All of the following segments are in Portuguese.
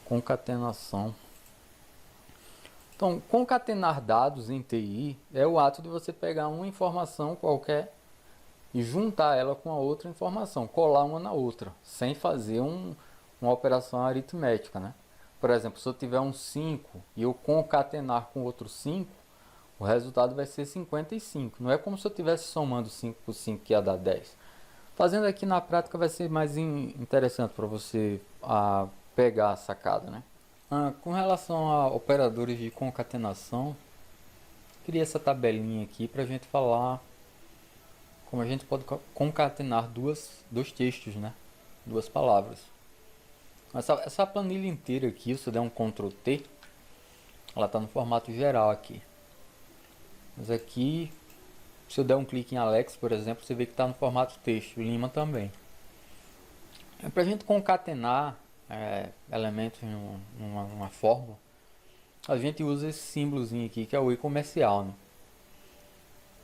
Concatenação. Então, concatenar dados em TI é o ato de você pegar uma informação qualquer e juntar ela com a outra informação, colar uma na outra, sem fazer uma operação aritmética, né? Por exemplo, se eu tiver um 5 e eu concatenar com outro 5, o resultado vai ser 55. Não é como se eu estivesse somando 5 por 5 que ia dar 10. Fazendo aqui na prática vai ser mais interessante para você pegar a sacada, né? Com relação a operadores de concatenação, criei essa tabelinha aqui para a gente falar como a gente pode concatenar dois textos, né? Duas palavras. Essa planilha inteira aqui, se eu der um Ctrl T, ela está no formato geral aqui. Mas aqui, se eu der um clique em Alex, por exemplo, você vê que está no formato texto, Lima também. Para a gente concatenar elementos numa fórmula, a gente usa esse símbolozinho aqui, que é o I comercial, né?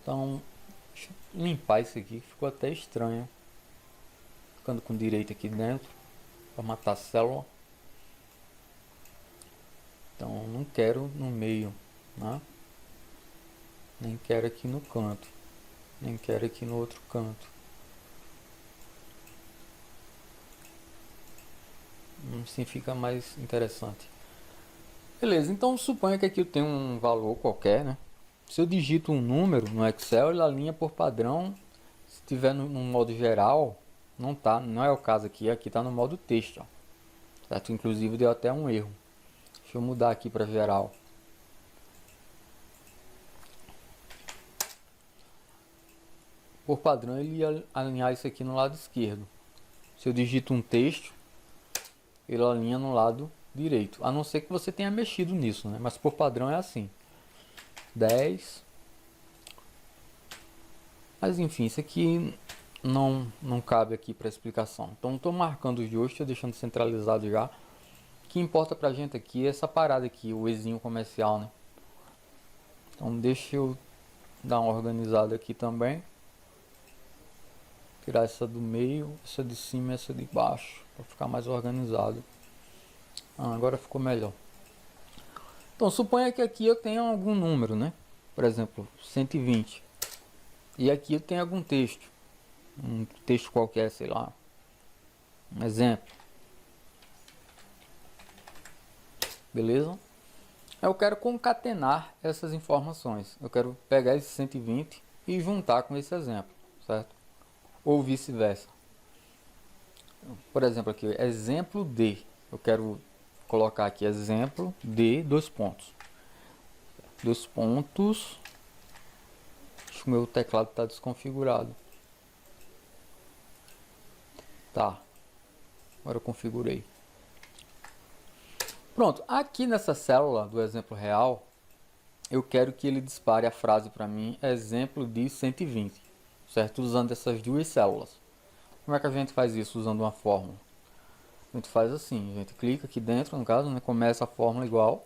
Então, deixa eu limpar isso aqui, ficou até estranho. Ficando com direito aqui dentro, formatar a célula. Então, não quero no meio, né? Nem quero aqui no canto, nem quero aqui no outro canto. Assim fica mais interessante. Beleza, então suponha que aqui eu tenho um valor qualquer, né? Se eu digito um número no Excel, ele alinha por padrão. Se tiver no modo geral, não é o caso aqui está no modo texto, ó. Certo? Inclusive deu até um erro. Deixa eu mudar aqui para geral. Por padrão ele ia alinhar isso aqui no lado esquerdo. Se eu digito um texto, ele alinha no lado direito, a não ser que você tenha mexido nisso, né? Mas por padrão é assim. 10. Mas enfim, isso aqui não cabe aqui para explicação. Então estou marcando os de hoje, estou deixando centralizado já. O que importa pra gente aqui é essa parada aqui, o Ezinho comercial, né? Então deixa eu dar uma organizada aqui também. Tirar essa do meio, essa de cima e essa de baixo, para ficar mais organizado. Agora ficou melhor. Então suponha que aqui eu tenha algum número, né? Por exemplo, 120. E aqui eu tenho algum texto. Um texto qualquer, sei lá. Um exemplo. Beleza? Eu quero concatenar essas informações. Eu quero pegar esse 120 e juntar com esse exemplo, certo? Ou vice-versa. Por exemplo, aqui, exemplo de. Eu quero colocar aqui exemplo de dois pontos. Dois pontos. Acho que o meu teclado está desconfigurado. Tá. Agora eu configurei. Pronto. Aqui nessa célula do exemplo real, eu quero que ele dispare a frase para mim, exemplo de 120. Certo? Usando essas duas células. Como é que a gente faz isso usando uma fórmula? A gente faz assim, a gente clica aqui dentro, no caso, né, começa a fórmula igual.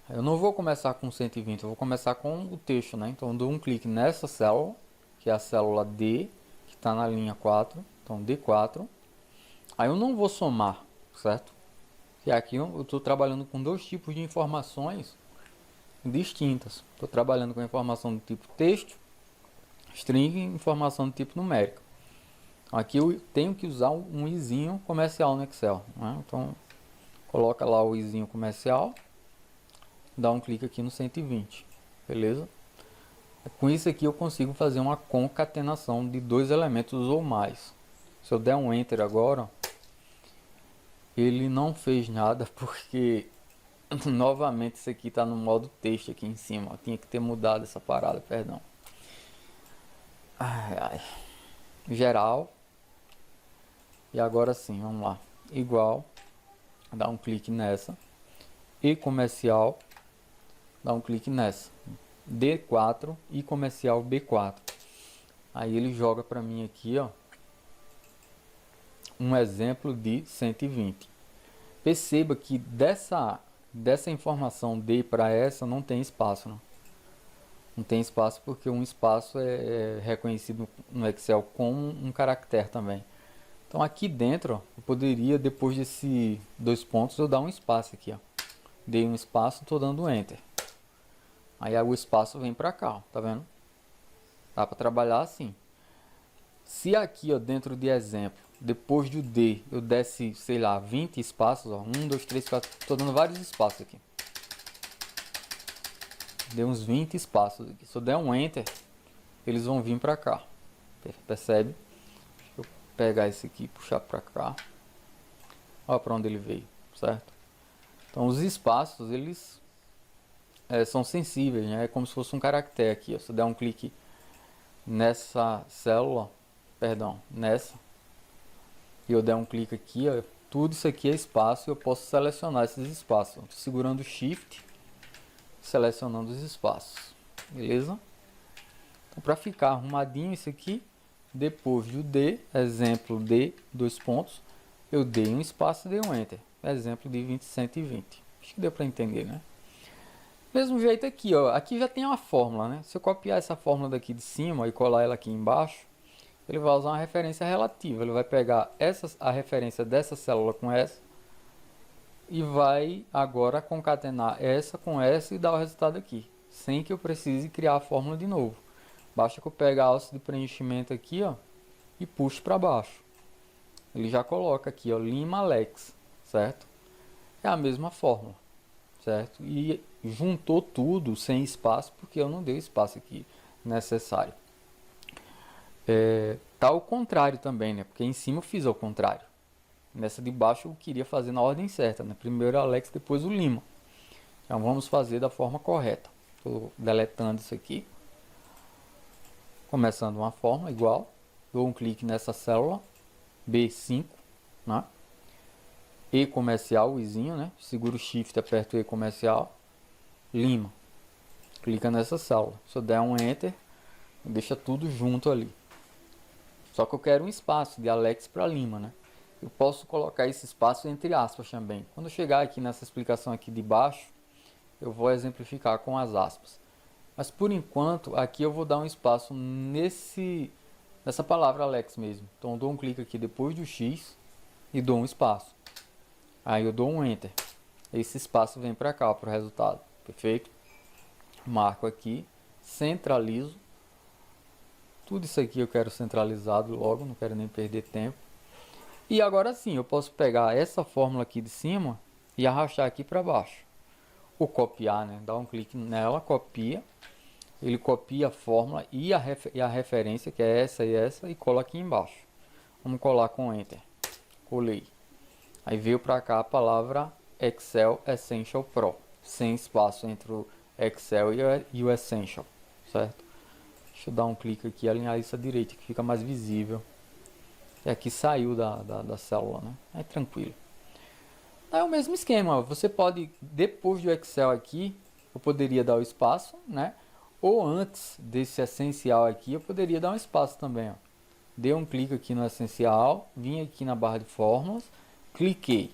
Eu não vou começar com 120, eu vou começar com o texto, né? Então eu dou um clique nessa célula, que é a célula D, que está na linha 4, então D4. Aí eu não vou somar, certo? E aqui eu estou trabalhando com dois tipos de informações distintas. Estou trabalhando com informação do tipo texto, string, e informação do tipo numérico. Aqui eu tenho que usar um izinho comercial no Excel, né? Então coloca lá o izinho comercial, dá um clique aqui no 120, beleza? Com isso aqui eu consigo fazer uma concatenação de dois elementos ou mais. Se eu der um enter agora, ele não fez nada porque novamente isso aqui está no modo texto aqui em cima. Eu tinha que ter mudado essa parada, perdão. Geral. E agora sim, vamos lá. Igual, dá um clique nessa. E comercial, dá um clique nessa. D4 e comercial B4. Aí ele joga para mim aqui, ó, um exemplo de 120. Perceba que dessa informação D para essa não tem espaço, né? Não tem espaço porque um espaço é reconhecido no Excel como um caractere também. Então aqui dentro, ó, eu poderia, depois desse 2 pontos, eu dar um espaço aqui, ó. Dei um espaço, estou dando Enter. Aí o espaço vem para cá, ó, tá vendo? Dá para trabalhar assim. Se aqui, ó, dentro de exemplo, depois do D, eu desse, sei lá, 20 espaços, ó, 1, 2, 3, 4, estou dando vários espaços aqui. Dei uns 20 espaços aqui. Se eu der um Enter, eles vão vir para cá. Percebe? Deixa eu pegar esse aqui e puxar para cá. Olha para onde ele veio, certo? Então os espaços, eles são sensíveis, né? É como se fosse um caractere aqui, ó. Se eu der um clique nessa célula, perdão, nessa, e eu der um clique aqui, ó, tudo isso aqui é espaço e eu posso selecionar esses espaços. Estou segurando o Shift, selecionando os espaços, beleza? Então, para ficar arrumadinho isso aqui, depois do D, exemplo D, 2 pontos, eu dei um espaço e dei um Enter. Exemplo de 20, 120. Acho que deu para entender, né? Mesmo jeito aqui, ó. Aqui já tem uma fórmula, né? Se eu copiar essa fórmula daqui de cima e colar ela aqui embaixo, ele vai usar uma referência relativa. Ele vai pegar a referência dessa célula com essa e vai agora concatenar essa com essa e dar o resultado aqui, sem que eu precise criar a fórmula de novo. Basta que eu pegue a alça de preenchimento aqui, ó, e puxe para baixo. Ele já coloca aqui, ó, Lima Alex, certo? É a mesma fórmula, certo? E juntou tudo sem espaço, porque eu não dei o espaço aqui necessário. Tá ao contrário também, né? Porque em cima eu fiz ao contrário. Nessa de baixo eu queria fazer na ordem certa, né? Primeiro Alex, depois o Lima. Então vamos fazer da forma correta. Estou deletando isso aqui. Começando uma forma igual. Dou um clique nessa célula. B5, né? E comercial, o izinho, né? Seguro o Shift, aperto E comercial. Lima. Clica nessa célula. Se eu der um Enter, deixa tudo junto ali. Só que eu quero um espaço de Alex para Lima, né? Eu posso colocar esse espaço entre aspas também. Quando eu chegar aqui nessa explicação aqui de baixo, eu vou exemplificar com as aspas. Mas por enquanto, aqui eu vou dar um espaço nessa palavra Alex mesmo. Então eu dou um clique aqui depois do X e dou um espaço. Aí eu dou um Enter. Esse espaço vem para cá, para o resultado. Perfeito? Marco aqui, centralizo. Tudo isso aqui eu quero centralizado logo, não quero nem perder tempo. E agora sim, eu posso pegar essa fórmula aqui de cima e arrastar aqui para baixo. Ou copiar, né? Dá um clique nela, copia. Ele copia a fórmula e a referência, que é essa e cola aqui embaixo. Vamos colar com Enter. Colei. Aí veio para cá a palavra Excel Essential Pro. Sem espaço entre o Excel e o Essential. Certo? Deixa eu dar um clique aqui e alinhar isso à direita, que fica mais visível. E aqui saiu da célula, né? É tranquilo. É o mesmo esquema. Você pode, depois do Excel aqui, eu poderia dar o espaço, né? Ou antes desse essencial aqui, eu poderia dar um espaço também, ó. Dei um clique aqui no essencial, vim aqui na barra de fórmulas, cliquei.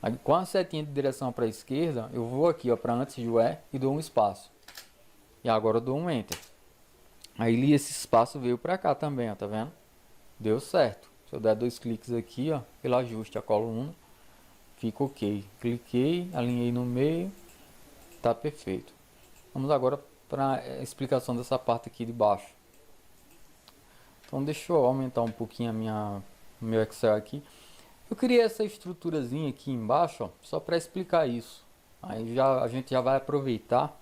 Aí, com a setinha de direção para a esquerda, eu vou aqui, ó, para antes do e dou um espaço. E agora eu dou um Enter. Aí esse espaço veio para cá também, ó, tá vendo? Deu certo. Se eu der 2 cliques aqui, ó, ele ajuste a coluna, fica ok. Cliquei, alinhei no meio, tá perfeito. Vamos agora para a explicação dessa parte aqui de baixo. Então deixa eu aumentar um pouquinho meu Excel aqui. Eu criei essa estruturazinha aqui embaixo, ó, só para explicar isso. Aí a gente já vai aproveitar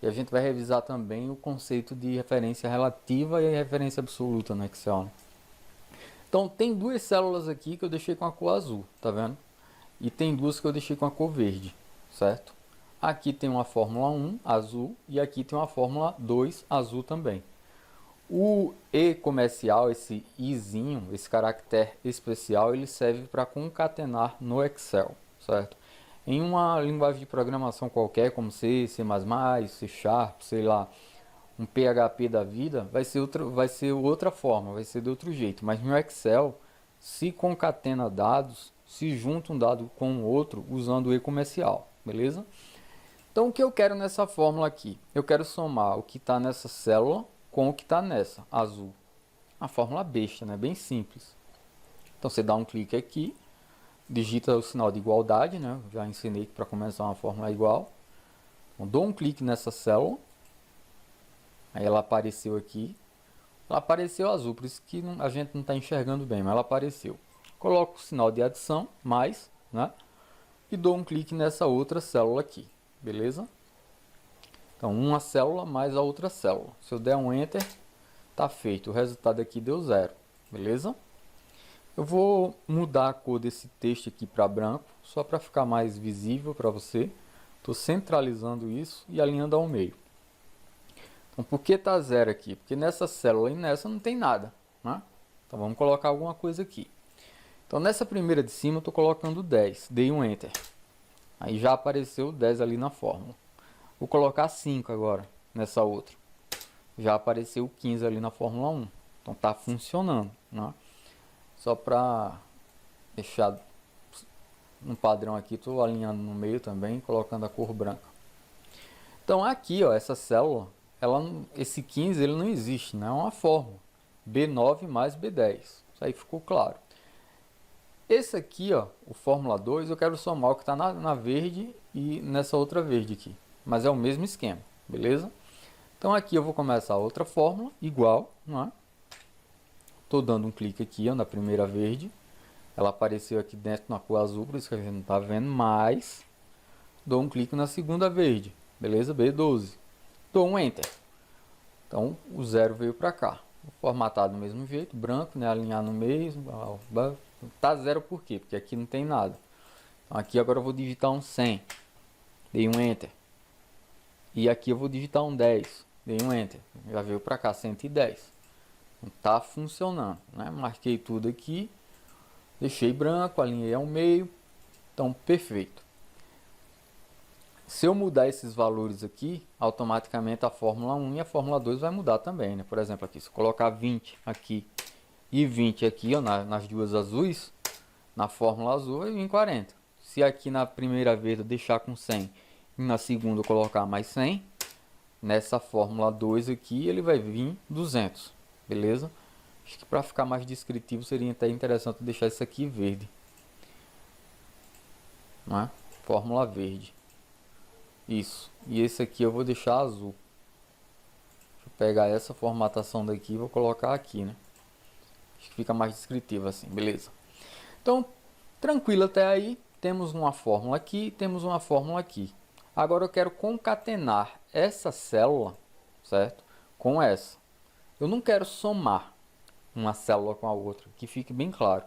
e a gente vai revisar também o conceito de referência relativa e referência absoluta no Excel, né? Então tem 2 células aqui que eu deixei com a cor azul, tá vendo? E tem 2 que eu deixei com a cor verde, certo? Aqui tem uma fórmula 1 azul e aqui tem uma fórmula 2 azul também. O E comercial, esse izinho, esse caractere especial, ele serve para concatenar no Excel, certo? Em uma linguagem de programação qualquer, como C, C++, C Sharp, sei lá, um PHP da vida, vai ser outra forma, vai ser de outro jeito. Mas no Excel, se concatena dados, se junta um dado com o outro usando o E comercial, beleza? Então o que eu quero nessa fórmula aqui? Eu quero somar o que está nessa célula com o que está nessa, azul. A fórmula besta, né? Bem simples. Então você dá um clique aqui, digita o sinal de igualdade, né? Já ensinei que para começar uma fórmula é igual. Então, dou um clique nessa célula, aí ela apareceu aqui. Ela apareceu azul, por isso que a gente não está enxergando bem, mas ela apareceu. Coloco o sinal de adição, mais, né? E dou um clique nessa outra célula aqui, beleza? Então, uma célula mais a outra célula. Se eu der um Enter, tá feito. O resultado aqui deu 0, beleza? Eu vou mudar a cor desse texto aqui para branco, só para ficar mais visível para você. Estou centralizando isso e alinhando ao meio. Então, por que está 0 aqui? Porque nessa célula e nessa não tem nada, né? Então, vamos colocar alguma coisa aqui. Então, nessa primeira de cima, eu estou colocando 10. Dei um Enter. Aí já apareceu 10 ali na fórmula. Vou colocar 5 agora, nessa outra. Já apareceu 15 ali na Fórmula 1. Então, está funcionando, né? Só para deixar um padrão aqui, estou alinhando no meio também, colocando a cor branca. Então, aqui, ó, essa célula, esse 15 ele não existe, né? É uma fórmula. B9 mais B10. Isso aí ficou claro. Esse aqui, ó, o Fórmula 2, eu quero somar o que está na verde e nessa outra verde aqui. Mas é o mesmo esquema, beleza? Então aqui eu vou começar outra fórmula, igual, não é? Estou dando um clique aqui, ó, na primeira verde. Ela apareceu aqui dentro na cor azul, por isso que a gente não está vendo, mas dou um clique na segunda verde, beleza? B12. Dou um Enter. Então o 0 veio para cá. Vou formatar do mesmo jeito, branco, né? Alinhar no meio. Tá 0 por quê? Porque aqui não tem nada. Então, aqui agora eu vou digitar um 100. Dei um Enter. E aqui eu vou digitar um 10. Dei um Enter. Já veio para cá, 110. Então, tá funcionando, né? Marquei tudo aqui. Deixei branco, alinhei ao meio. Então, perfeito. Se eu mudar esses valores aqui, automaticamente a Fórmula 1 e a Fórmula 2 vai mudar também, né? Por exemplo, aqui, se eu colocar 20 aqui e 20 aqui, ó, nas duas azuis, na Fórmula azul vai vir 40. Se aqui na primeira vez eu deixar com 100 e na segunda eu colocar mais 100, nessa Fórmula 2 aqui ele vai vir 200, beleza? Acho que para ficar mais descritivo seria até interessante deixar isso aqui verde, não é? Fórmula verde. Isso. E esse aqui eu vou deixar azul. Deixa eu pegar essa formatação daqui e vou colocar aqui, né? Acho que fica mais descritivo assim, beleza? Então, tranquilo até aí. Temos uma fórmula aqui, temos uma fórmula aqui. Agora eu quero concatenar essa célula, certo? Com essa. Eu não quero somar uma célula com a outra, que fique bem claro.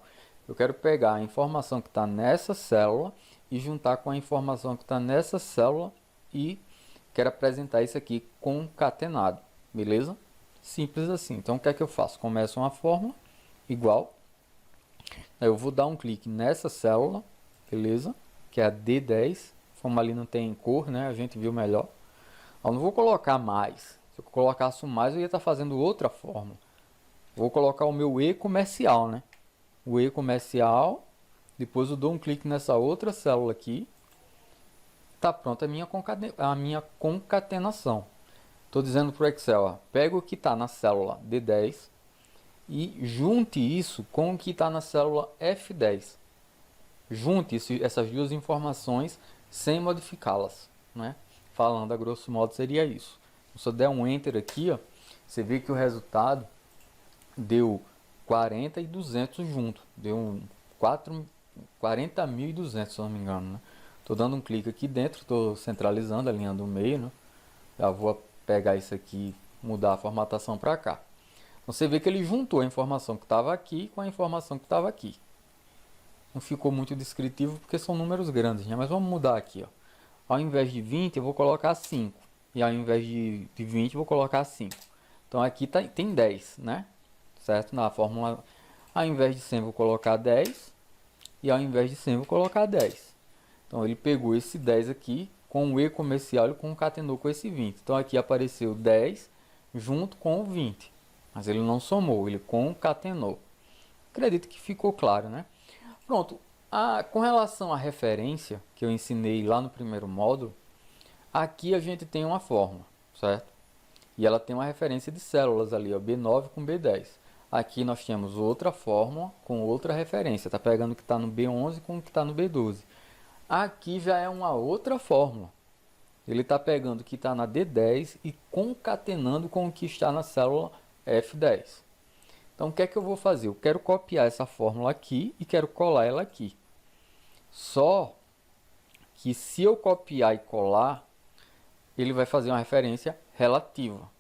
Eu quero pegar a informação que está nessa célula e juntar com a informação que está nessa célula e quero apresentar isso aqui concatenado, beleza? Simples assim. Então o que é que eu faço? Começo uma fórmula igual. Aí eu vou dar um clique nessa célula, beleza? Que é a D10. Como ali não tem cor, né? A gente viu melhor. Eu não vou colocar mais. Se eu colocasse mais, eu ia estar fazendo outra fórmula. Vou colocar o meu E comercial, né? O E comercial. Depois eu dou um clique nessa outra célula aqui. Tá pronta a minha concatenação. Estou dizendo para o Excel, ó, pega o que está na célula D10 e junte isso com o que está na célula F10. Junte essas duas informações sem modificá-las, né? Falando a grosso modo seria isso. Se eu der um Enter aqui, ó, você vê que o resultado deu 40 e 200 junto. Deu 40.200, se eu não me engano, né? Estou dando um clique aqui dentro, estou centralizando, alinhando o meio, né? Já vou pegar isso aqui, mudar a formatação para cá. Você vê que ele juntou a informação que estava aqui com a informação que estava aqui. Não ficou muito descritivo porque são números grandes, né? Mas vamos mudar aqui, ó. Ao invés de 20, eu vou colocar 5. E ao invés de 20, eu vou colocar 5. Então aqui tem 10, né? Certo? Na fórmula, ao invés de 100, eu vou colocar 10. E ao invés de 100, eu vou colocar 10. Então ele pegou esse 10 aqui, com o E comercial, ele concatenou com esse 20. Então aqui apareceu 10 junto com o 20. Mas ele não somou, ele concatenou. Acredito que ficou claro, né? Pronto. Com relação à referência, que eu ensinei lá no primeiro módulo, aqui a gente tem uma fórmula, certo? E ela tem uma referência de células ali, ó, B9 com B10. Aqui nós temos outra fórmula com outra referência. Está pegando o que está no B11 com o que está no B12. Aqui já é uma outra fórmula. Ele está pegando o que está na D10 e concatenando com o que está na célula F10. Então, o que é que eu vou fazer? Eu quero copiar essa fórmula aqui e quero colar ela aqui. Só que se eu copiar e colar, ele vai fazer uma referência relativa.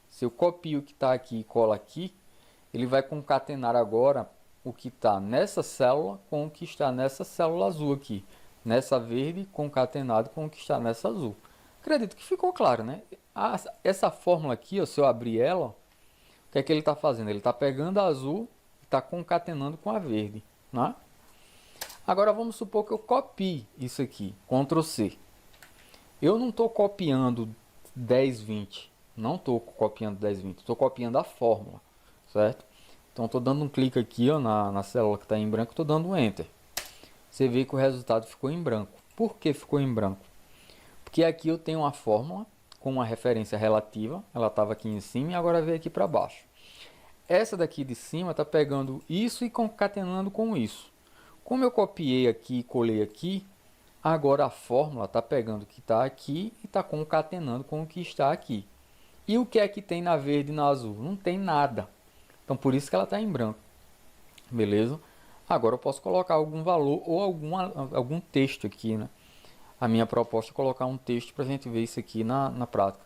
Se eu copio o que está aqui e colo aqui, ele vai concatenar agora o que está nessa célula com o que está nessa célula azul aqui. Nessa verde, concatenado com o que está nessa azul. Acredito que ficou claro, né? Essa fórmula aqui, ó, se eu abrir ela, o que é que ele está fazendo? Ele está pegando a azul e está concatenando com a verde, né? Agora vamos supor que eu copie isso aqui, Ctrl C. Eu não estou copiando 10, 20. Não estou copiando 10, 20. Estou copiando a fórmula, certo? Então estou dando um clique aqui, ó, na célula que está em branco, estou dando um Enter. Você vê que o resultado ficou em branco. Por que ficou em branco? Porque aqui eu tenho uma fórmula com uma referência relativa. Ela estava aqui em cima e agora veio aqui para baixo. Essa daqui de cima está pegando isso e concatenando com isso. Como eu copiei aqui e colei aqui, agora a fórmula está pegando o que está aqui e está concatenando com o que está aqui. E o que é que tem na verde e na azul? Não tem nada. Então por isso que ela está em branco. Beleza? Agora eu posso colocar algum valor ou algum texto aqui, né? A minha proposta é colocar um texto para a gente ver isso aqui na prática.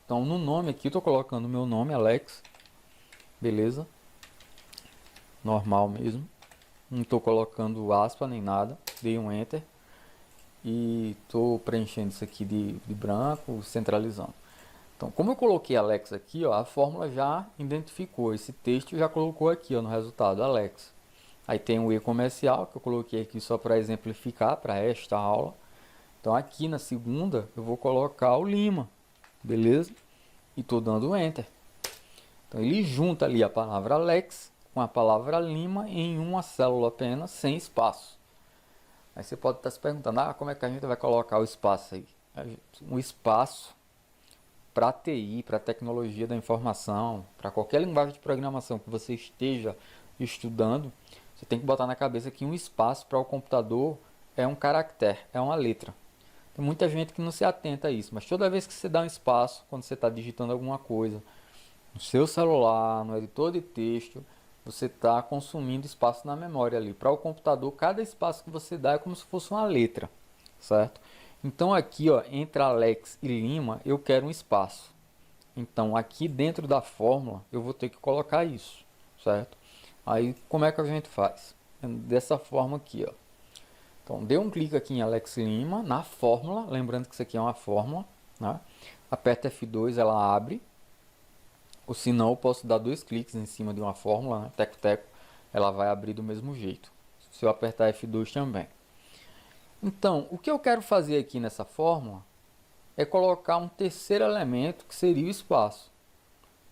Então no nome aqui eu estou colocando o meu nome, Alex. Beleza? Normal mesmo. Não estou colocando aspa nem nada. Dei um Enter. E estou preenchendo isso aqui de branco, centralizando. Então, como eu coloquei Alex aqui, ó, a fórmula já identificou esse texto e já colocou aqui, ó, no resultado, Alex. Aí tem o E comercial, que eu coloquei aqui só para exemplificar, para esta aula. Então, aqui na segunda, eu vou colocar o Lima, beleza? E estou dando Enter. Então, ele junta ali a palavra Alex com a palavra Lima em uma célula apenas, sem espaço. Aí você pode estar se perguntando, como é que a gente vai colocar o espaço aí? Um espaço para TI, para tecnologia da informação, para qualquer linguagem de programação que você esteja estudando, você tem que botar na cabeça que um espaço para o computador é um caractere, é uma letra. Tem muita gente que não se atenta a isso, mas toda vez que você dá um espaço, quando você está digitando alguma coisa, no seu celular, no editor de texto, você está consumindo espaço na memória ali. Para o computador, cada espaço que você dá é como se fosse uma letra, certo? Então aqui, ó, entre Alex e Lima, eu quero um espaço. Então aqui dentro da fórmula, eu vou ter que colocar isso, certo? Aí como é que a gente faz? Dessa forma aqui, ó. Então dê um clique aqui em Alex Lima, na fórmula, lembrando que isso aqui é uma fórmula, né? Aperta F2, ela abre. Ou se não, eu posso dar 2 cliques em cima de uma fórmula, né? Teco-teco, ela vai abrir do mesmo jeito. Se eu apertar F2 também. Então, o que eu quero fazer aqui nessa fórmula é colocar um terceiro elemento, que seria o espaço.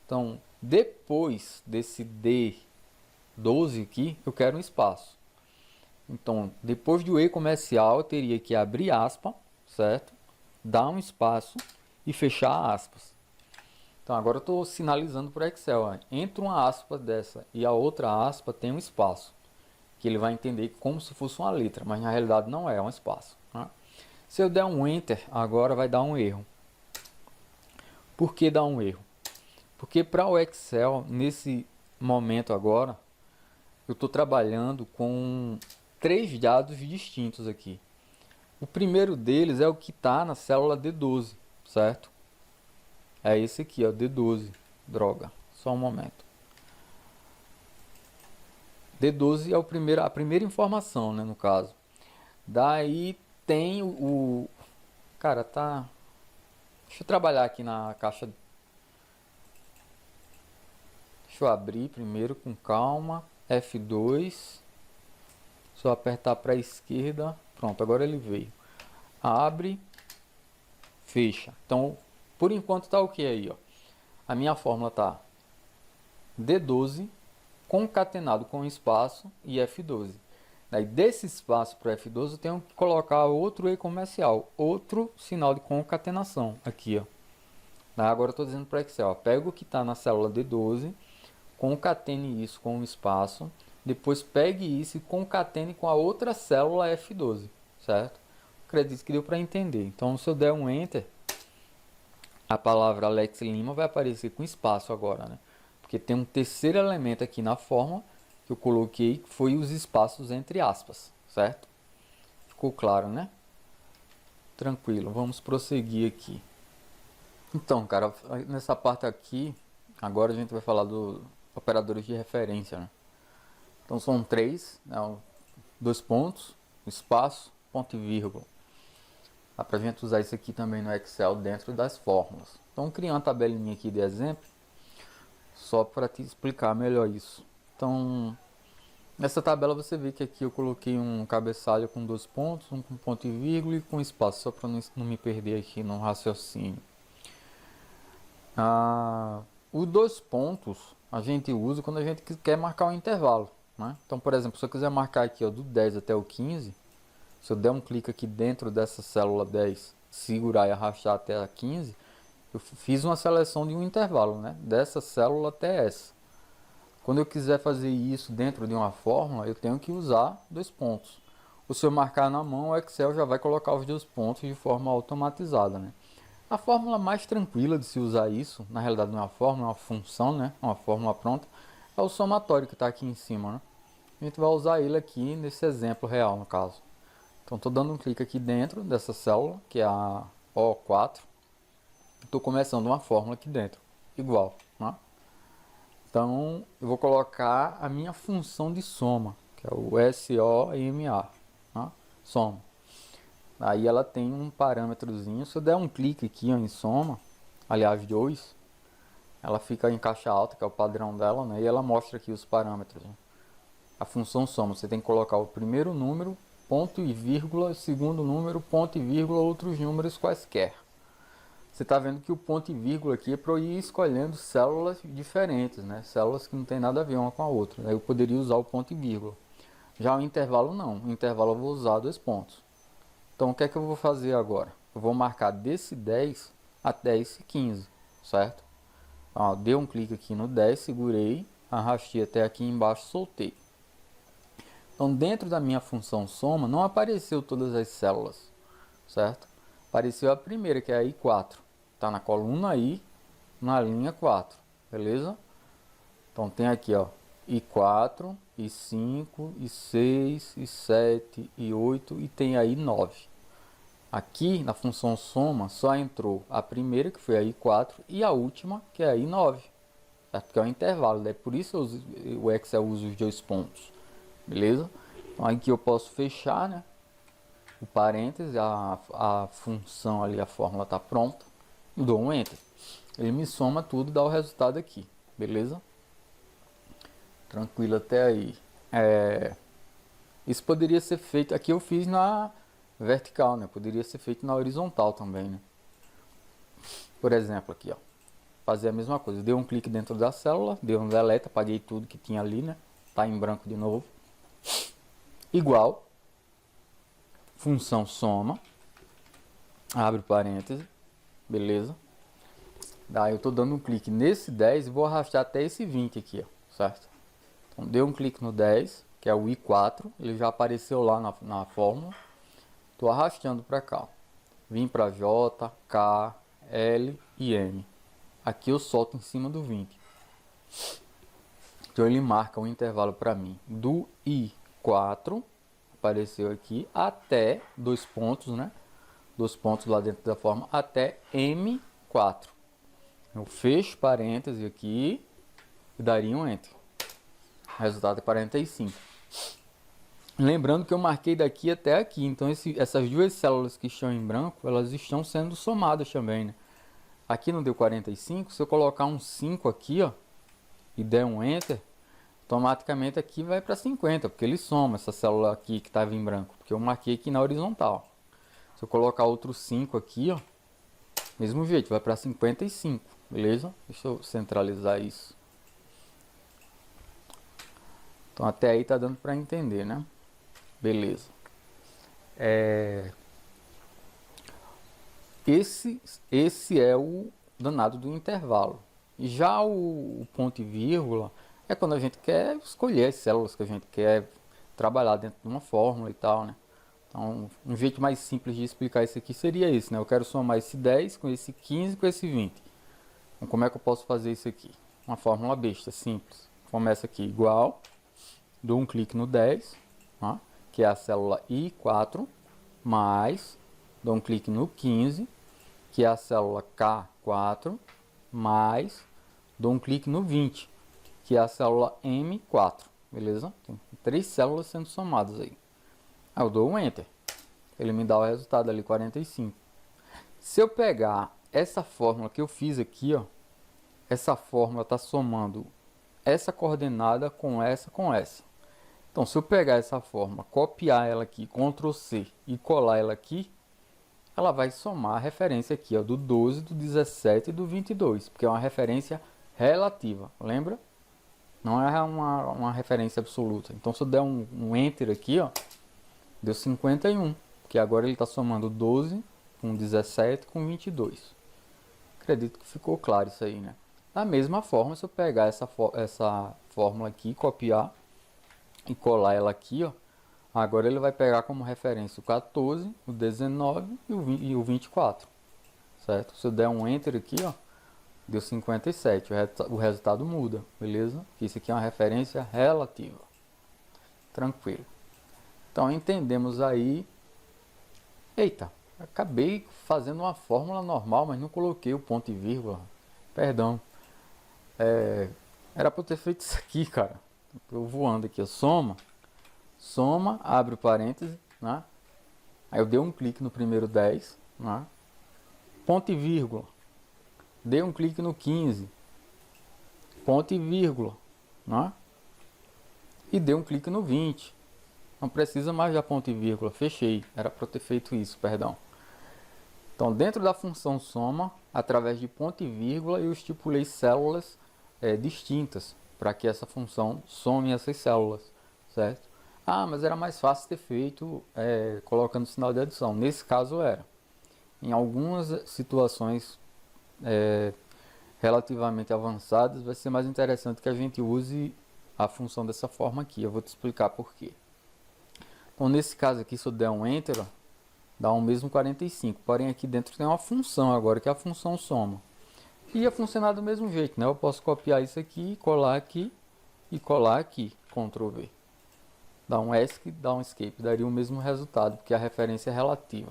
Então, depois desse D12 aqui, eu quero um espaço. Então, depois do E comercial, eu teria que abrir aspa, certo? Dar um espaço e fechar aspas. Então, agora eu estou sinalizando para o Excel. Ó. Entre uma aspa dessa e a outra aspa tem um espaço. Que ele vai entender como se fosse uma letra, mas na realidade não é, é um espaço. Né? Se eu der um Enter, agora vai dar um erro. Por que dá um erro? Porque para o Excel, nesse momento agora, eu estou trabalhando com 3 dados distintos aqui. O primeiro deles é o que está na célula D12, certo? É esse aqui, ó, D12. Droga, só um momento. D12 é a primeira informação, né, no caso. Daí tem o... Cara, tá... Deixa eu trabalhar aqui na caixa. Deixa eu abrir primeiro com calma. F2. Só apertar para a esquerda. Pronto, agora ele veio. Abre. Fecha. Então, por enquanto tá ok aí, ó. A minha fórmula tá D12 concatenado com espaço e F12. Daí desse espaço para F12 eu tenho que colocar outro E comercial, outro sinal de concatenação aqui, ó. Daí agora eu estou dizendo para Excel, ó, pega o que está na célula D12, concatene isso com o espaço, depois pegue isso e concatene com a outra célula F12, certo? Acredito que deu para entender. Então, se eu der um Enter, a palavra Alex Lima vai aparecer com espaço agora, né? Porque tem um terceiro elemento aqui na fórmula que eu coloquei, que foi os espaços entre aspas, certo? Ficou claro, né? Tranquilo, vamos prosseguir aqui. Então, cara, nessa parte aqui, agora a gente vai falar dos operadores de referência, né? Então são três, né? 2 pontos, espaço, ponto e vírgula. Dá pra gente usar isso aqui também no Excel dentro das fórmulas. Então, criar uma tabelinha aqui de exemplo, só para te explicar melhor isso. Então, nessa tabela você vê que aqui eu coloquei um cabeçalho com 2 pontos, um com ponto e vírgula e com espaço, só para não me perder aqui no raciocínio. Os 2 pontos a gente usa quando a gente quer marcar um intervalo, né? Então, por exemplo, se eu quiser marcar aqui ó, do 10 até o 15, se eu der um clique aqui dentro dessa célula 10, segurar e arrastar até a 15, eu fiz uma seleção de um intervalo, né? Dessa célula até essa. Quando eu quiser fazer isso dentro de uma fórmula, eu tenho que usar 2 pontos. Ou se eu marcar na mão, o Excel já vai colocar os 2 pontos de forma automatizada, né? A fórmula mais tranquila de se usar isso, na realidade não é uma fórmula, é uma função, né? Uma fórmula pronta, é o somatório que está aqui em cima, né? A gente vai usar ele aqui nesse exemplo real, no caso. Então, estou dando um clique aqui dentro dessa célula, que é a O4. Estou começando uma fórmula aqui dentro, igual, né? Então, eu vou colocar a minha função de soma, que é o SOMA, né? Soma. Aí ela tem um parâmetrozinho. Se eu der um clique aqui ó, em soma, aliás 2, ela fica em caixa alta, que é o padrão dela, né? E ela mostra aqui os parâmetros, né? A função soma, você tem que colocar o primeiro número, ponto e vírgula, segundo número, ponto e vírgula, outros números quaisquer. Você está vendo que o ponto e vírgula aqui é para eu ir escolhendo células diferentes, né? Células que não tem nada a ver uma com a outra. Aí eu poderia usar o ponto e vírgula. Já o intervalo não. O intervalo eu vou usar 2 pontos. Então o que é que eu vou fazer agora? Eu vou marcar desse 10 até esse 15, certo? Ó, dei um clique aqui no 10, segurei, arrastei até aqui embaixo, soltei. Então dentro da minha função soma não apareceu todas as células, certo? Apareceu a primeira, que é a I4. Está na coluna I, na linha 4, beleza? Então tem aqui, ó, I4, I5, I6, I7, I8 e tem aí 9. Aqui na função soma só entrou a primeira, que foi a I4, e a última, que é a I9, certo? Que é o intervalo, né? Por isso o Excel usa os 2 pontos, beleza? Então aqui eu posso fechar, né? O parênteses, a função ali, a fórmula está pronta, dou um Enter. Ele me soma tudo e dá o resultado aqui, beleza? Tranquilo até aí. Isso poderia ser feito, aqui eu fiz na vertical, né? Poderia ser feito na horizontal também, né? Por exemplo, aqui, ó, fazer a mesma coisa. Dei um clique dentro da célula, dei um delete, apaguei tudo que tinha ali, né? Tá em branco de novo. Igual, função soma, abre parêntese, beleza? Daí eu tô dando um clique nesse 10 e vou arrastar até esse 20 aqui, ó, certo? Então, dei um clique no 10, que é o I4, ele já apareceu lá na fórmula. Tô arrastando para cá, ó. Vim para J, K, L e M. Aqui eu solto em cima do 20. Então ele marca um intervalo para mim do I4, apareceu aqui, até 2 pontos, né? 2 pontos lá dentro da forma, até M4. Eu fecho parêntese aqui e daria um Enter. O resultado é 45. Lembrando que eu marquei daqui até aqui, então essas duas células que estão em branco, elas estão sendo somadas também, né? Aqui não deu 45, se eu colocar um 5 aqui, ó, e der um Enter, automaticamente aqui vai para 50, porque ele soma essa célula aqui que estava em branco, porque eu marquei aqui na horizontal. Se eu colocar outro 5 aqui, ó, mesmo jeito, vai para 55, beleza? Deixa eu centralizar isso. Então até aí tá dando para entender, né? Beleza. Esse é o danado do intervalo. Já o ponto e vírgula é quando a gente quer escolher as células que a gente quer trabalhar dentro de uma fórmula e tal, né? Então, um jeito mais simples de explicar isso aqui seria esse, né? Eu quero somar esse 10 com esse 15 com esse 20. Então, como é que eu posso fazer isso aqui? Uma fórmula besta, simples. Começa aqui igual, dou um clique no 10, ó, que é a célula I4, mais, dou um clique no 15, que é a célula K4, mais, dou um clique no 20, que é a célula M4, beleza? Tem 3 células sendo somadas aí. Aí eu dou um Enter, ele me dá o resultado ali, 45. Se eu pegar essa fórmula que eu fiz aqui, ó, essa fórmula está somando essa coordenada com essa. Então, se eu pegar essa fórmula, copiar ela aqui, Ctrl C e colar ela aqui, ela vai somar a referência aqui, ó, do 12, do 17 e do 22, porque é uma referência relativa, lembra? Não é uma referência absoluta. Então, se eu der um Enter aqui, ó, deu 51, porque agora ele está somando 12 com 17 com 22. Acredito que ficou claro isso aí, né? Da mesma forma, se eu pegar essa fórmula aqui, copiar e colar ela aqui, ó, agora ele vai pegar como referência o 14, o 19 e o 24, certo? Se eu der um Enter aqui, ó, deu 57, o resultado muda, beleza? Isso aqui é uma referência relativa. Tranquilo. Então, entendemos aí... Eita, acabei fazendo uma fórmula normal, mas não coloquei o ponto e vírgula. Perdão. Era para eu ter feito isso aqui, cara. Eu voando aqui, ó. Soma, abre o parêntese, né? Aí eu dei um clique no primeiro 10, né? Ponto e vírgula. Dei um clique no 15, ponto e vírgula, né? E dei um clique no 20. Não precisa mais da ponto e vírgula, fechei. Era para eu ter feito isso, perdão. Então, dentro da função soma, através de ponto e vírgula, eu estipulei células distintas para que essa função some essas células, certo? Ah, mas era mais fácil ter feito colocando sinal de adição. Nesse caso era. Em algumas situações relativamente avançadas, vai ser mais interessante que a gente use a função dessa forma aqui. Eu vou te explicar por quê. Então, nesse caso aqui, se eu der um Enter, ó, dá o mesmo 45. Porém, aqui dentro tem uma função agora, que é a função soma. Ia funcionar do mesmo jeito, né? Eu posso copiar isso aqui, colar aqui e colar aqui. Ctrl V. Dá um ESC, dá um Escape. Daria o mesmo resultado, porque a referência é relativa.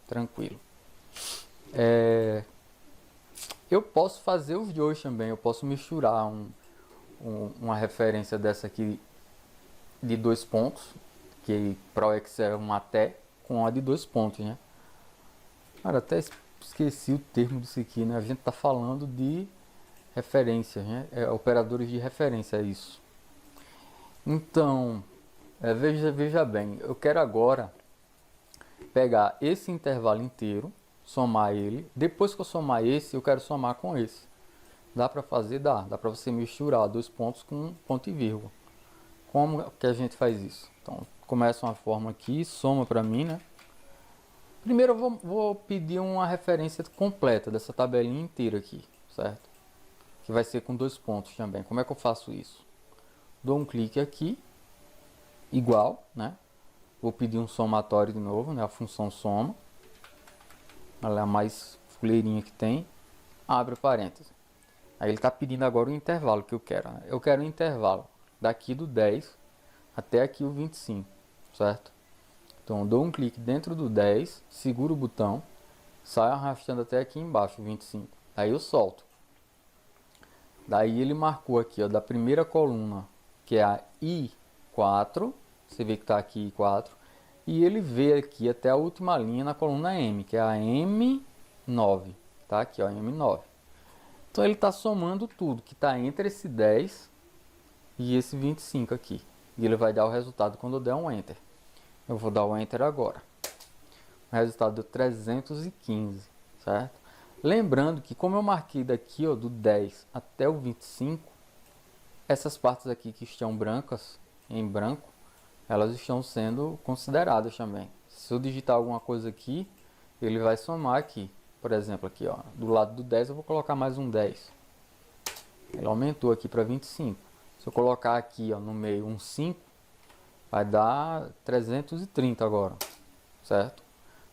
Tranquilo. Eu posso fazer os dois também. Eu posso misturar uma referência dessa aqui de 2 pontos, que para o Excel é um até, com a de 2 pontos, né? Cara, até esqueci o termo disso aqui, né? A gente tá falando de referência, né? Operadores de referência, é isso. Então, veja bem, eu quero agora pegar esse intervalo inteiro, somar ele. Depois que eu somar esse, eu quero somar com esse. Dá para fazer? Dá para você misturar 2 pontos com ponto e vírgula. Como que a gente faz isso? Então, começa uma forma aqui, soma para mim, né? Primeiro eu vou pedir uma referência completa dessa tabelinha inteira aqui, certo? Que vai ser com 2 pontos também. Como é que eu faço isso? Dou um clique aqui, igual, né? Vou pedir um somatório de novo, né? A função soma. Ela é a mais fuleirinha que tem. Abre o parêntese. Aí ele está pedindo agora o intervalo que eu quero, né? Eu quero o intervalo daqui do 10 até aqui o 25, certo? Então, eu dou um clique dentro do 10, seguro o botão, saio arrastando até aqui embaixo, 25. Aí eu solto. Daí ele marcou aqui, ó, da primeira coluna, que é a I4, você vê que está aqui I4, e ele vê aqui até a última linha na coluna M, que é a M9, tá? Aqui, ó, M9. Então, ele está somando tudo, que está entre esse 10 e esse 25 aqui. E ele vai dar o resultado quando eu der um Enter. Eu vou dar o Enter agora. O resultado deu 315, certo? Lembrando que como eu marquei daqui, ó, do 10 até o 25, essas partes aqui que estão brancas, em branco, elas estão sendo consideradas também. Se eu digitar alguma coisa aqui, ele vai somar aqui. Por exemplo, aqui, ó, do lado do 10 eu vou colocar mais um 10. Ele aumentou aqui para 25. Se eu colocar aqui, ó, no meio um 5, vai dar 330 agora, certo?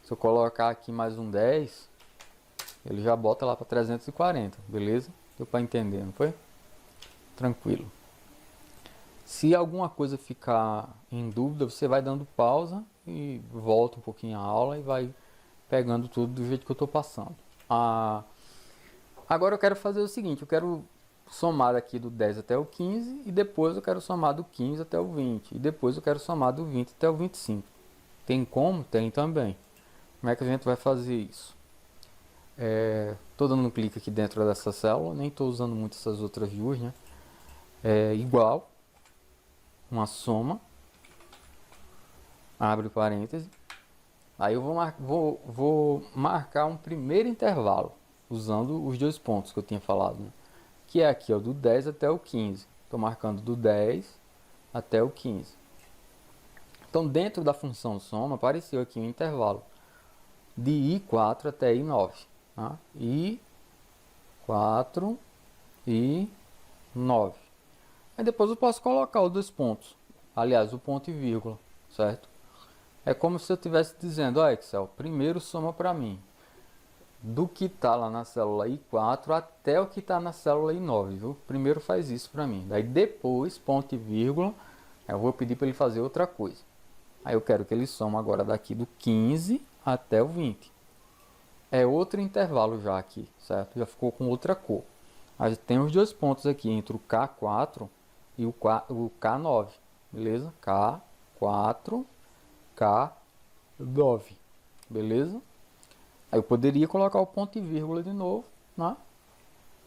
Se eu colocar aqui mais um 10, ele já bota lá para 340, beleza? Deu para entender, não foi? Tranquilo. Se alguma coisa ficar em dúvida, você vai dando pausa e volta um pouquinho a aula e vai pegando tudo do jeito que eu estou passando. Agora eu quero fazer o seguinte, eu quero somar aqui do 10 até o 15 e depois eu quero somar do 15 até o 20 e depois eu quero somar do 20 até o 25. Tem como? Tem também. Como é que a gente vai fazer isso? Estou dando um clique aqui dentro dessa célula, nem estou usando muito essas outras duas, né? Igual, uma soma, abre parêntese, aí eu vou marcar um primeiro intervalo, usando os dois pontos que eu tinha falado, né? Que é aqui, ó, do 10 até o 15. Estou marcando do 10 até o 15. Então, dentro da função soma, apareceu aqui um intervalo de I4 até I9. Tá? I4 e 9. Aí depois eu posso colocar os dois pontos. Aliás, o ponto e vírgula, certo? É como se eu estivesse dizendo, ó, Excel, primeiro soma para mim do que está lá na célula I4 até o que está na célula I9, viu? Primeiro faz isso para mim. Daí depois, ponto e vírgula, eu vou pedir para ele fazer outra coisa. Aí eu quero que ele soma agora daqui do 15 até o 20. É outro intervalo já aqui, certo? Já ficou com outra cor. A gente tem os dois pontos aqui entre o K4 e o K9, beleza? K4, K9, beleza? Aí eu poderia colocar o ponto e vírgula de novo, né?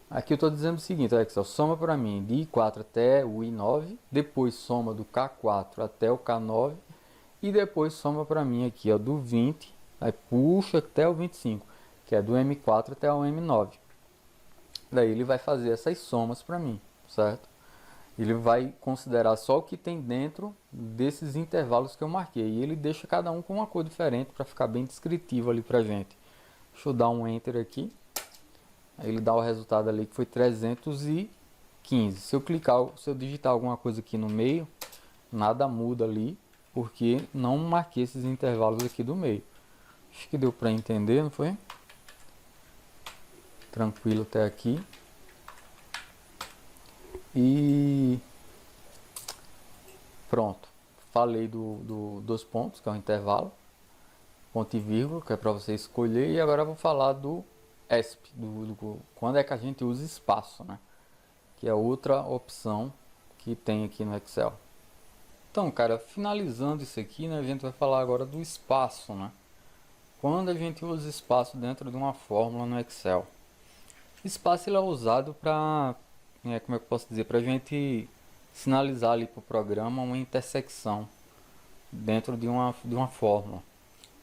Aqui eu estou dizendo o seguinte, Excel, soma para mim de I4 até o I9, depois soma do K4 até o K9 e depois soma para mim aqui, ó, do 20, aí puxa até o 25, que é do M4 até o M9. Daí ele vai fazer essas somas para mim, certo? Ele vai considerar só o que tem dentro desses intervalos que eu marquei. E ele deixa cada um com uma cor diferente para ficar bem descritivo ali para gente. Deixa eu dar um Enter aqui. Aí ele dá o resultado ali que foi 315. Se eu digitar alguma coisa aqui no meio, nada muda ali, porque não marquei esses intervalos aqui do meio. Acho que deu para entender, não foi? Tranquilo até aqui. E pronto. Falei dos pontos, que é o intervalo. Ponto e vírgula, que é para você escolher. E agora eu vou falar do ESP, quando é que a gente usa espaço, né? Que é outra opção que tem aqui no Excel. Então, cara, finalizando isso aqui, né, a gente vai falar agora do espaço, né? Quando a gente usa espaço dentro de uma fórmula no Excel. Espaço ele é usado para, como é que eu posso dizer, para a gente sinalizar ali para o programa uma intersecção dentro de uma fórmula.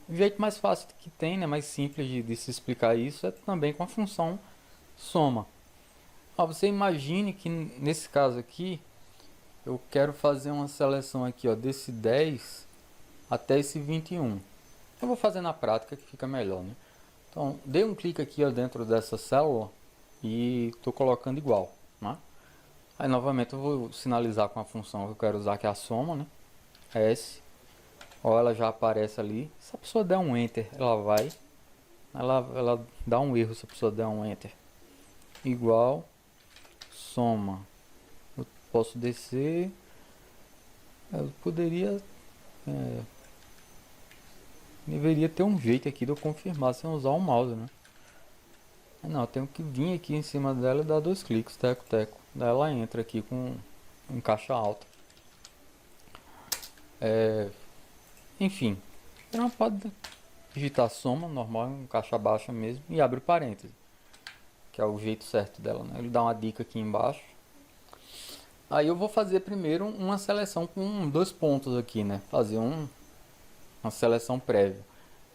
O jeito mais fácil que tem, né, mais simples de se explicar isso é também com a função soma. Você imagine que nesse caso aqui eu quero fazer uma seleção aqui, ó, desse 10 até esse 21. Eu vou fazer na prática que fica melhor, né? Então, dei um clique aqui, ó, dentro dessa célula e estou colocando igual, né? Aí novamente eu vou sinalizar com a função que eu quero usar, que é a soma, né? S. Ó, ela já aparece ali. Se a pessoa der um Enter, ela dá um erro se a pessoa der um Enter. Igual, soma. Eu posso descer. Eu poderia... deveria ter um jeito aqui de eu confirmar sem usar o mouse, né? Não, eu tenho que vir aqui em cima dela e dar dois cliques, teco, teco. Daí ela entra aqui em caixa alta. Enfim, ela pode digitar soma normal em caixa baixa mesmo e abre parênteses, que é o jeito certo dela, né? Ele dá uma dica aqui embaixo. Aí eu vou fazer primeiro uma seleção com dois pontos aqui, né? Fazer uma seleção prévia.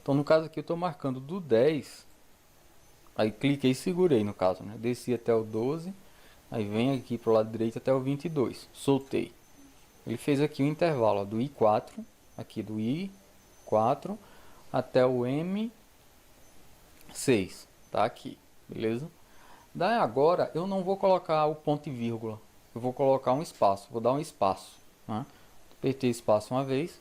Então no caso aqui eu estou marcando do 10, aí cliquei e segurei no caso, né? Desci até o 12, aí vem aqui para o lado direito até o 22, soltei. Ele fez aqui o intervalo, ó, do I4, aqui do I4 até o M6, tá aqui, beleza? Daí agora eu não vou colocar o ponto e vírgula, eu vou colocar um espaço, vou dar um espaço, né? Apertei espaço uma vez.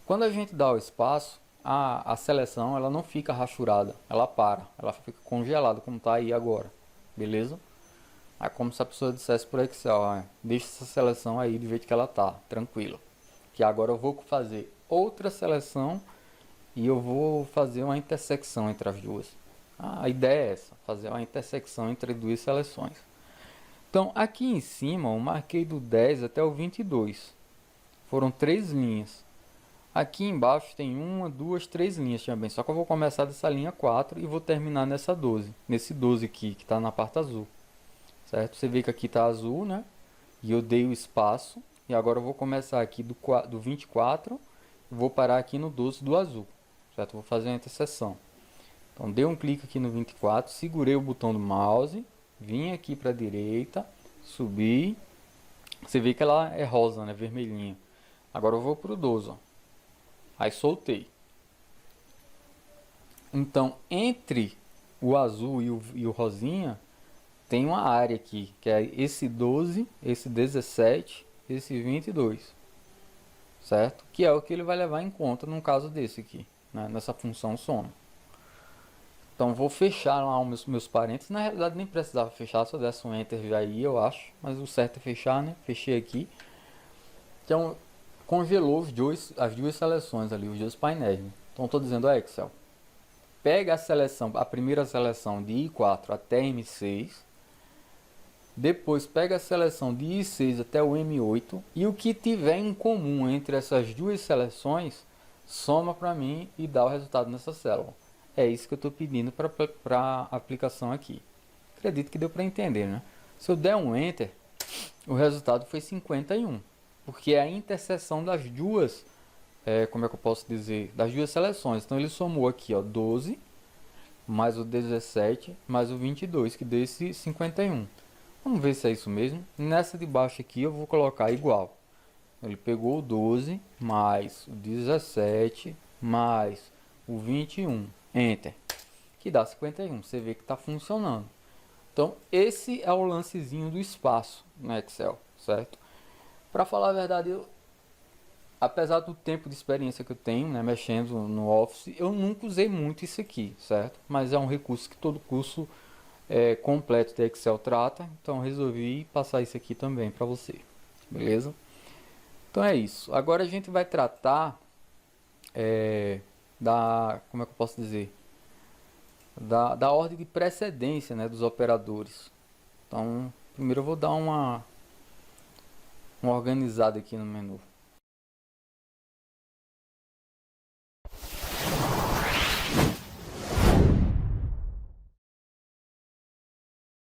Quando a gente dá o espaço, a seleção ela não fica rachurada, ela para, ela fica congelada como está aí agora, beleza? É como se a pessoa dissesse por Excel, deixa essa seleção aí do jeito que ela tá, tranquilo. Que agora eu vou fazer outra seleção e eu vou fazer uma intersecção entre as duas. A ideia é essa, fazer uma intersecção entre duas seleções. Então, aqui em cima, eu marquei do 10 até o 22. Foram 3 linhas. Aqui embaixo tem uma, duas, 3 linhas também. Só que eu vou começar dessa linha 4 e vou terminar nessa 12. Nesse 12 aqui, que está na parte azul. Certo? Você vê que aqui está azul, né? E eu dei o espaço. E agora eu vou começar aqui do 24. E vou parar aqui no 12 do azul. Certo? Vou fazer uma interseção. Então, dei um clique aqui no 24. Segurei o botão do mouse. Vim aqui para a direita. Subi. Você vê que ela é rosa, né? Vermelhinha. Agora eu vou para o 12. Ó. Aí soltei. Então, entre o azul e o rosinha, tem uma área aqui, que é esse 12, esse 17, esse 22. Certo? Que é o que ele vai levar em conta no caso desse aqui, né? Nessa função soma. Então, vou fechar lá os meus parênteses. Na realidade, nem precisava fechar, só desse um Enter já ia, eu acho. Mas o certo é fechar, né? Fechei aqui. Então, congelou as duas seleções ali, os dois painéis. Né? Então, estou dizendo, Excel, pega a seleção, a primeira seleção de I4 até M6, depois pega a seleção de I6 até o M8 e o que tiver em comum entre essas duas seleções, soma para mim e dá o resultado nessa célula. É isso que eu estou pedindo para a aplicação aqui. Acredito que deu para entender, né? Se eu der um Enter, o resultado foi 51. Porque é a interseção das duas, como é que eu posso dizer, das duas seleções. Então ele somou aqui, ó, 12, mais o 17, mais o 22, que deu esse 51. Vamos ver se é isso mesmo. Nessa de baixo aqui eu vou colocar igual. Ele pegou o 12, mais o 17, mais o 21. Enter. Que dá 51. Você vê que está funcionando. Então esse é o lancezinho do espaço no Excel, certo? Para falar a verdade, apesar do tempo de experiência que eu tenho, né, mexendo no Office, eu nunca usei muito isso aqui, certo? Mas é um recurso que todo curso completo de Excel trata, então resolvi passar isso aqui também para você, beleza? Então é isso. Agora a gente vai tratar como é que eu posso dizer? Da ordem de precedência, né, dos operadores. Então, primeiro eu vou dar uma organizada aqui no menu.